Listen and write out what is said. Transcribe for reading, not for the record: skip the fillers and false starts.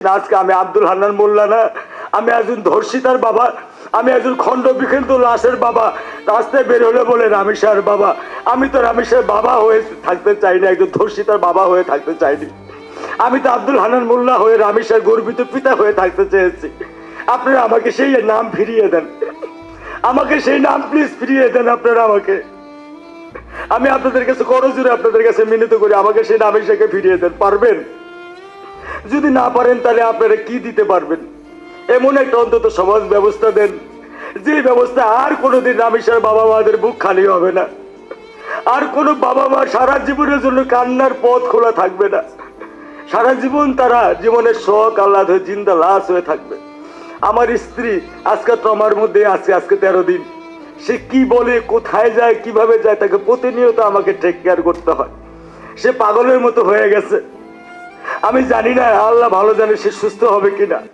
আজকে আমি আব্দুল হান্নান মোল্লা না, আমি একজন ধর্ষিতার বাবা, আমি একজন খণ্ড বিখণ্ড লাশের বাবা। রাস্তায় বের হলে বলে রামেশের বাবা। আমি তো রামেশের বাবা হয়ে থাকতে চাইনি, একজন ধর্ষিতার বাবা হয়ে থাকতে চাইনি। আমি তো আব্দুল হান্নান মোল্লা হয়ে রামেশের গর্বিত পিতা হয়ে থাকতে চেয়েছি। আপনারা আমাকে সেই নাম ফিরিয়ে দেন, আমাকে সেই নাম প্লিজ ফিরিয়ে দেন আপনারা আমাকে। আমি আপনাদের কাছে করজোরে আপনাদের কাছে মিনতি করি, আমাকে সেই রামেশকে ফিরিয়ে দেন। পারবেন? যদি না পারেন তাহলে আপনারা কি দিতে পারবেন? এমন একটা অন্তত সমাজ ব্যবস্থা দেন, যে ব্যবস্থা আর কোনোদিন রামেশের বাবা মাদের বুক খালি হবে না, আর কোনো বাবা মা সারা জীবনের জন্য কান্নার পথ খোলা থাকবে না। সারা জীবন তারা জীবনের শখ আহ্লাদ হয়ে জিন্দা লাশ হয়ে থাকবে। আমার স্ত্রী আজকে ট্রমার মধ্যে আছে, আজকে 13 দিন। সে কি বলে, কোথায় যায়, কিভাবে যায়, তাকে প্রতিনিয়ত আমাকে টেক কেয়ার করতে হয়। সে পাগলের মতো হয়ে গেছে। আমি জানি না, আল্লাহ ভালো জানে সে সুস্থ হবে কিনা।